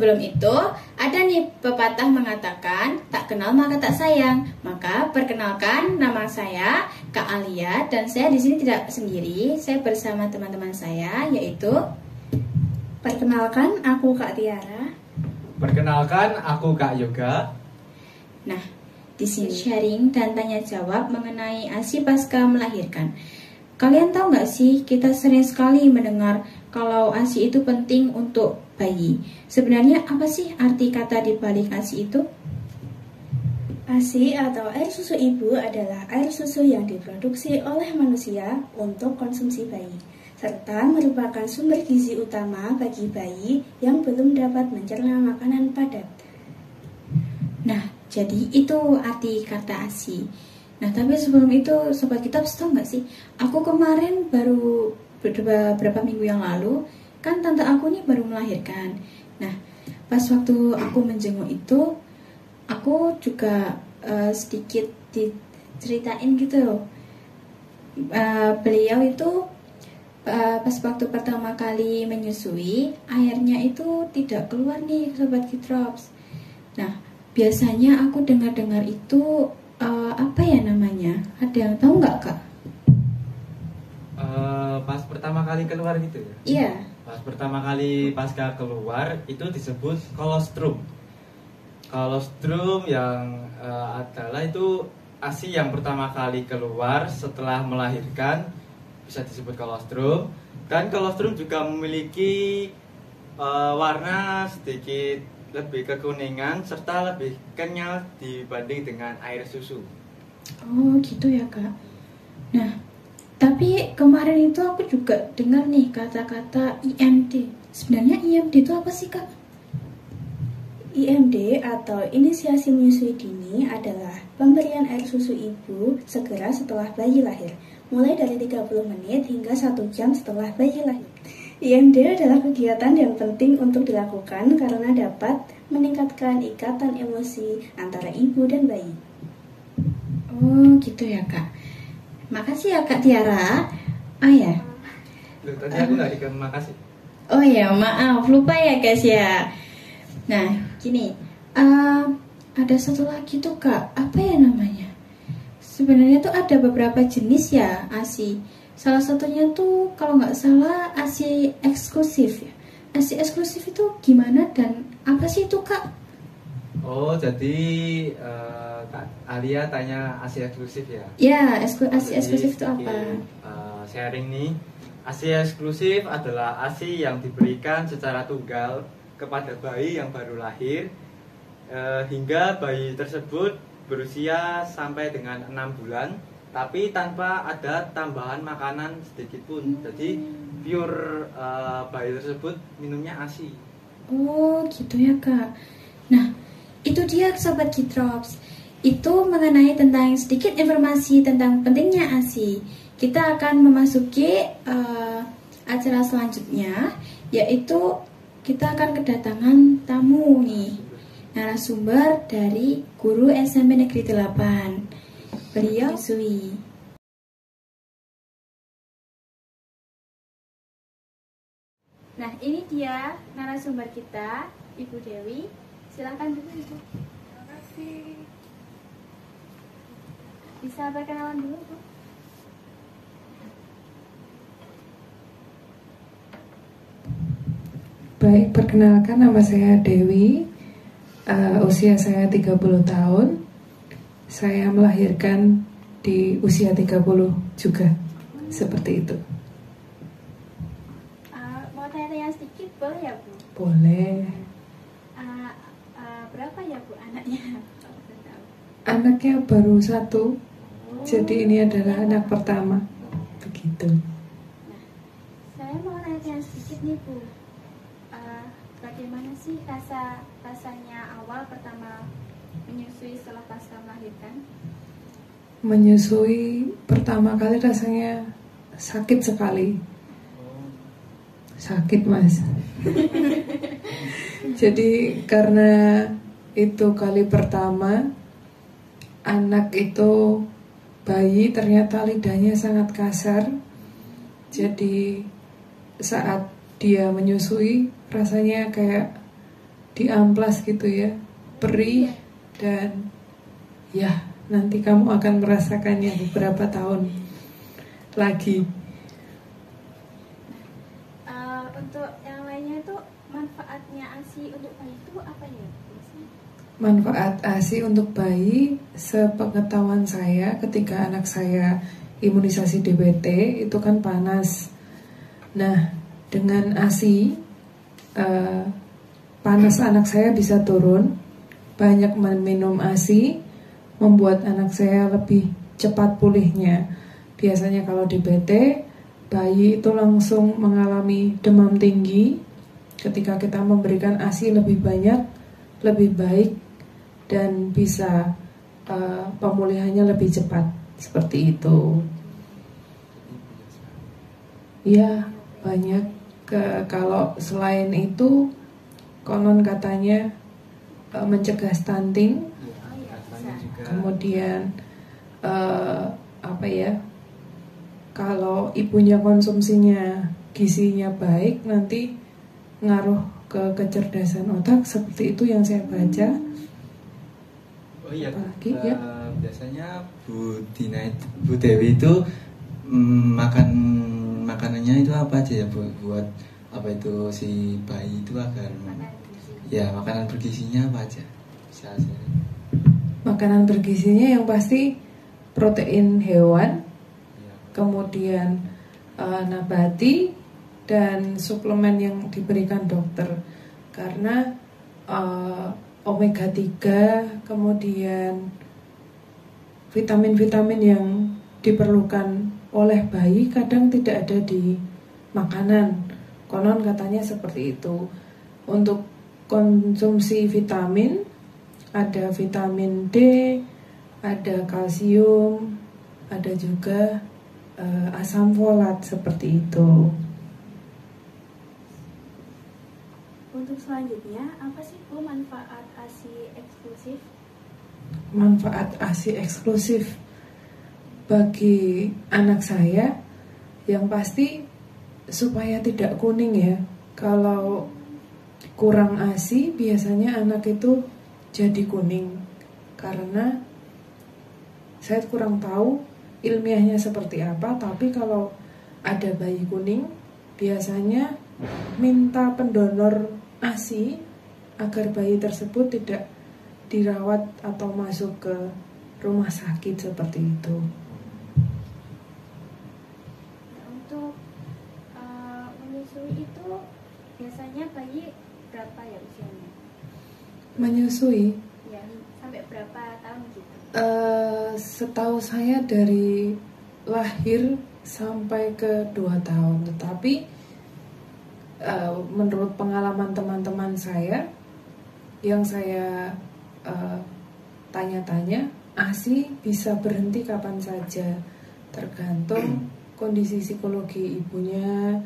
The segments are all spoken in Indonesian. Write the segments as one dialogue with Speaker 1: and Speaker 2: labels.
Speaker 1: sebelum itu, ada nih pepatah mengatakan, tak kenal maka tak sayang. Maka perkenalkan, nama saya Kak Alia dan saya di sini tidak sendiri. Saya bersama teman-teman saya, yaitu
Speaker 2: perkenalkan, aku Kak Tiara.
Speaker 3: Perkenalkan, aku Kak Yoga.
Speaker 1: Nah, di sini sharing dan tanya jawab mengenai ASI pasca melahirkan. Kalian tahu nggak sih, kita sering sekali mendengar kalau ASI itu penting untuk bayi. Sebenarnya apa sih arti kata di balik ASI itu?
Speaker 2: ASI atau air susu ibu adalah air susu yang diproduksi oleh manusia untuk konsumsi bayi, serta merupakan sumber gizi utama bagi bayi yang belum dapat mencerna makanan padat.
Speaker 1: Nah, jadi itu arti kata ASI. Nah, tapi sebelum itu, Sobat Kitab, tahu nggak sih? Aku kemarin baru beberapa minggu yang lalu, kan tante aku nih baru melahirkan. Nah, pas waktu aku menjenguk itu, aku juga sedikit diceritain gitu. Beliau itu pas waktu pertama kali menyusui, airnya itu tidak keluar nih, Sobat Kitrops. Nah, biasanya aku dengar-dengar itu apa ya namanya? Ada yang tahu nggak, Kak?
Speaker 3: Pas pertama kali keluar gitu ya?
Speaker 1: Iya.
Speaker 3: Pas pertama kali pasca keluar itu disebut kolostrum. Kolostrum yang adalah itu ASI yang pertama kali keluar setelah melahirkan, bisa disebut kolostrum. Dan kolostrum juga memiliki warna sedikit lebih kekuningan serta lebih kenyal dibanding dengan air susu.
Speaker 1: Oh gitu ya, Kak. Nah, tapi kemarin itu aku juga dengar nih kata-kata IMD. Sebenarnya IMD itu apa sih, Kak?
Speaker 2: IMD atau inisiasi menyusui dini adalah pemberian air susu ibu segera setelah bayi lahir, mulai dari 30 menit hingga 1 jam setelah bayi lahir. IMD adalah kegiatan yang penting untuk dilakukan karena dapat meningkatkan ikatan emosi antara ibu dan bayi.
Speaker 1: Oh gitu ya, Kak. Makasih ya, Kak Tiara. Ah ya.
Speaker 3: Loh, tadi aku nggak dikasih makasih.
Speaker 1: Oh ya, maaf, lupa ya guys ya. Nah, gini, ada satu lagi tuh, Kak. Apa ya namanya? Sebenarnya tuh ada beberapa jenis ya ASI. Salah satunya tuh kalau nggak salah ASI eksklusif ya. ASI eksklusif itu gimana dan apa sih itu, Kak?
Speaker 3: Oh, jadi Kak Alia tanya ASI eksklusif ya?
Speaker 1: Ya, ASI eksklusif itu apa?
Speaker 3: Sharing nih. ASI eksklusif adalah ASI yang diberikan secara tunggal kepada bayi yang baru lahir hingga bayi tersebut berusia sampai dengan 6 bulan, tapi tanpa ada tambahan makanan sedikit pun. Jadi pure bayi tersebut minumnya ASI.
Speaker 1: Oh gitu ya, Kak. Nah, itu dia Sobat Kitrops. Itu mengenai tentang sedikit informasi tentang pentingnya ASI. Kita akan memasuki acara selanjutnya, yaitu kita akan kedatangan tamu nih, narasumber dari guru SMP Negeri 8. Beliau Sui. Nah, ini dia narasumber kita, Ibu Dewi. Silakan dulu, Ibu.
Speaker 4: Terima kasih.
Speaker 1: Bisa perkenalan dulu, Bu?
Speaker 4: Baik, perkenalkan nama saya Dewi. Usia saya 30 tahun. Saya melahirkan di usia 30 juga. Seperti itu.
Speaker 1: Mau tanya-tanya sedikit boleh ya, Bu?
Speaker 4: Boleh.
Speaker 1: Berapa ya, Bu, anaknya?
Speaker 4: Anaknya baru 1. Jadi ini adalah anak pertama. Begitu.
Speaker 1: Nah, saya mau tanya sedikit nih, Bu. Bagaimana sih rasanya awal pertama menyusui setelah pasca melahirkan?
Speaker 4: Menyusui pertama kali rasanya sakit sekali. Sakit, Mas. Jadi karena itu kali pertama, anak itu bayi ternyata lidahnya sangat kasar. Jadi saat dia menyusui rasanya kayak diamplas gitu ya, perih, dan ya nanti kamu akan merasakannya beberapa tahun lagi.
Speaker 2: Untuk yang lainnya itu manfaatnya ASI untuk bayi itu apa ya?
Speaker 4: Manfaat ASI untuk bayi, sepengetahuan saya ketika anak saya imunisasi DBT itu kan panas. Nah, dengan ASI panas anak saya bisa turun. Banyak minum ASI membuat anak saya lebih cepat pulihnya. Biasanya kalau DBT, bayi itu langsung mengalami demam tinggi. Ketika kita memberikan ASI lebih banyak, lebih baik, dan bisa pemulihannya lebih cepat. Seperti itu. Ya, banyak. Kalau selain itu, konon katanya mencegah stunting. Kemudian apa ya? Kalau ibunya konsumsinya gizinya baik, nanti ngaruh ke kecerdasan otak. Seperti itu yang saya baca.
Speaker 3: Oh iya,
Speaker 4: Apalagi, ya?
Speaker 3: Biasanya Bu Dewi itu makanannya itu apa aja ya Bu? Buat apa itu si bayi itu agar ya makanan bergizinya apa aja? Bisa sharing.
Speaker 4: Makanan bergizinya yang pasti protein hewan,
Speaker 3: Ya.
Speaker 4: kemudian nabati, dan suplemen yang diberikan dokter. Karena omega 3, kemudian vitamin-vitamin yang diperlukan oleh bayi kadang tidak ada di makanan. Konon katanya seperti itu. Untuk konsumsi vitamin, ada vitamin D, ada kalsium, ada juga asam folat, seperti itu.
Speaker 2: Untuk selanjutnya, apa sih Bu manfaat ASI eksklusif?
Speaker 4: Manfaat ASI eksklusif bagi anak saya yang pasti supaya tidak kuning ya. Kalau kurang ASI biasanya anak itu jadi kuning. Karena saya kurang tahu ilmiahnya seperti apa, tapi kalau ada bayi kuning biasanya minta pendonor ASI agar bayi tersebut tidak dirawat atau masuk ke rumah sakit, seperti itu.
Speaker 2: Nah, untuk menyusui itu biasanya bayi berapa ya usianya?
Speaker 4: Menyusui,
Speaker 2: Ya, sampai berapa tahun gitu?
Speaker 4: setahu saya dari lahir sampai ke 2 tahun. Tetapi menurut pengalaman teman-teman saya yang saya tanya-tanya, ASI bisa berhenti kapan saja, tergantung kondisi psikologi ibunya,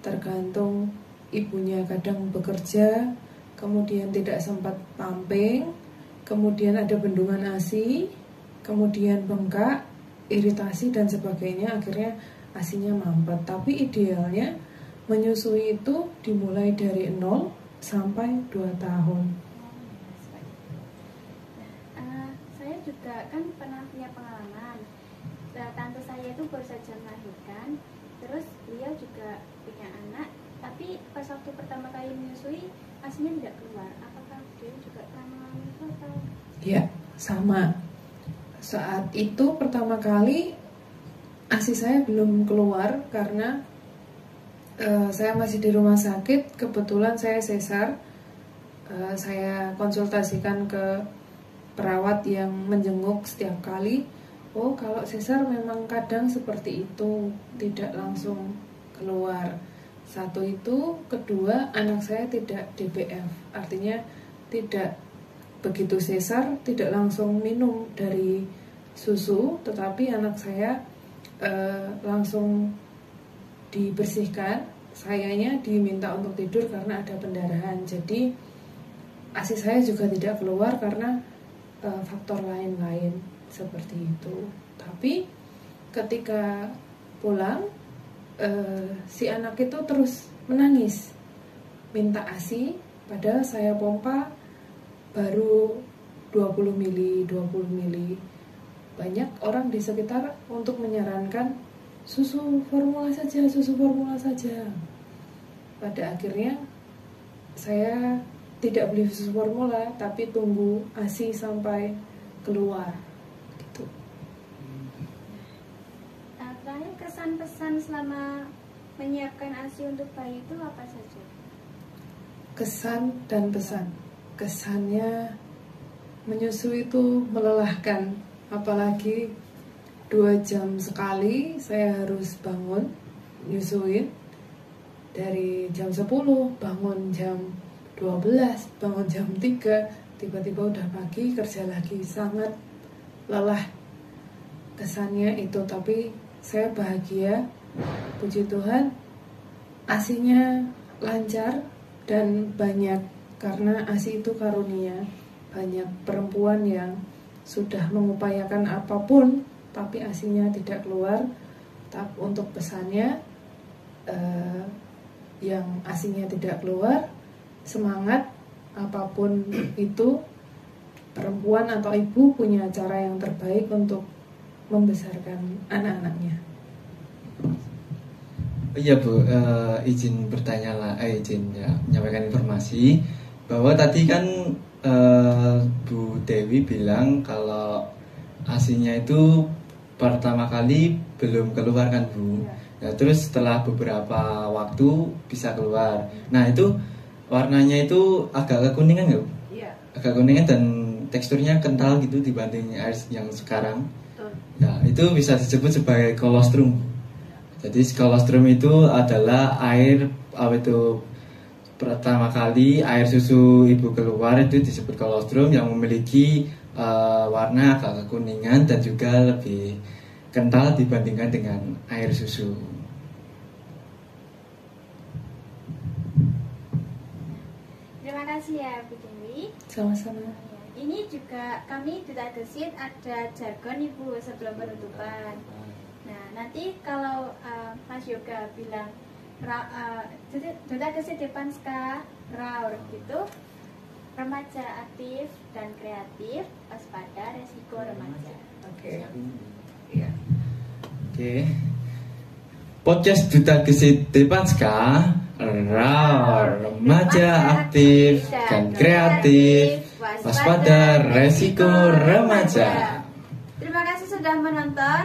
Speaker 4: tergantung ibunya kadang bekerja, kemudian tidak sempat pumping, kemudian ada bendungan ASI, kemudian bengkak, iritasi dan sebagainya, akhirnya ASInya mampet. Tapi idealnya menyusui itu dimulai dari 0 sampai 2 tahun.
Speaker 2: Saya juga kan pernah punya pengalaman. Tante saya itu baru saja melahirkan, terus beliau juga punya anak, tapi pas waktu pertama kali menyusui ASInya tidak keluar. Apakah dia juga pernah mengalami itu atau?
Speaker 4: Ya, sama. Saat itu pertama kali ASI saya belum keluar karena saya masih di rumah sakit. Kebetulan saya sesar. Saya konsultasikan ke perawat yang menjenguk setiap kali. Oh, kalau sesar memang kadang seperti itu, tidak langsung keluar. Satu itu, kedua anak saya tidak DBF, artinya tidak begitu sesar, tidak langsung minum dari susu, tetapi anak saya langsung dibersihkan. Sayanya diminta untuk tidur karena ada pendarahan. Jadi ASI saya juga tidak keluar karena faktor lain-lain seperti itu. Tapi ketika pulang si anak itu terus menangis, minta ASI, Padahal saya pompa baru 20 mili. Banyak orang di sekitar untuk menyarankan susu formula saja. Pada akhirnya saya tidak beli susu formula, tapi tunggu ASI sampai keluar gitu.
Speaker 1: Terakhir, kesan pesan selama menyiapkan ASI untuk bayi itu apa saja?
Speaker 4: Kesan dan pesan. Kesannya menyusui itu melelahkan, apalagi 2 jam sekali saya harus bangun nyusuin. Dari jam 10 bangun jam 12, bangun jam 3, tiba-tiba udah pagi kerja lagi, sangat lelah. Kesannya itu, tapi saya bahagia, puji Tuhan, ASI-nya lancar dan banyak, karena ASI itu karunia. Banyak perempuan yang sudah mengupayakan apapun tapi ASI-nya tidak keluar. Untuk pesannya, yang ASI-nya tidak keluar, semangat, apapun itu, perempuan atau ibu punya cara yang terbaik untuk membesarkan anak-anaknya.
Speaker 3: Iya Bu, izin bertanya lah, izin ya, menyampaikan informasi bahwa tadi kan Bu Dewi bilang kalau ASI-nya itu pertama kali belum keluar kan Bu. Ya, terus setelah beberapa waktu bisa keluar. Nah itu warnanya itu agak kekuningan nggak Bu?
Speaker 4: Iya.
Speaker 3: Agak kuningan dan teksturnya kental gitu dibanding air yang sekarang. Ya itu bisa disebut sebagai kolostrum. Jadi kolostrum itu adalah air itu pertama kali air susu ibu keluar itu disebut kolostrum yang memiliki warna agak kekuningan dan juga lebih kental dibandingkan dengan air susu.
Speaker 1: Terima kasih ya Bu Dewi.
Speaker 4: Sama-sama.
Speaker 1: Ini juga kami Duta Gesit ada jargon Ibu sebelum penutupan. Nah nanti kalau Mas Yoga bilang Duta Gesit Depanska Raur gitu, remaja aktif dan kreatif, waspada resiko remaja.
Speaker 4: Oke. Iya.
Speaker 3: Oke. Podcast Duta Gesit Depanska, remaja aktif dan kreatif, waspada resiko remaja.
Speaker 1: Terima kasih sudah menonton.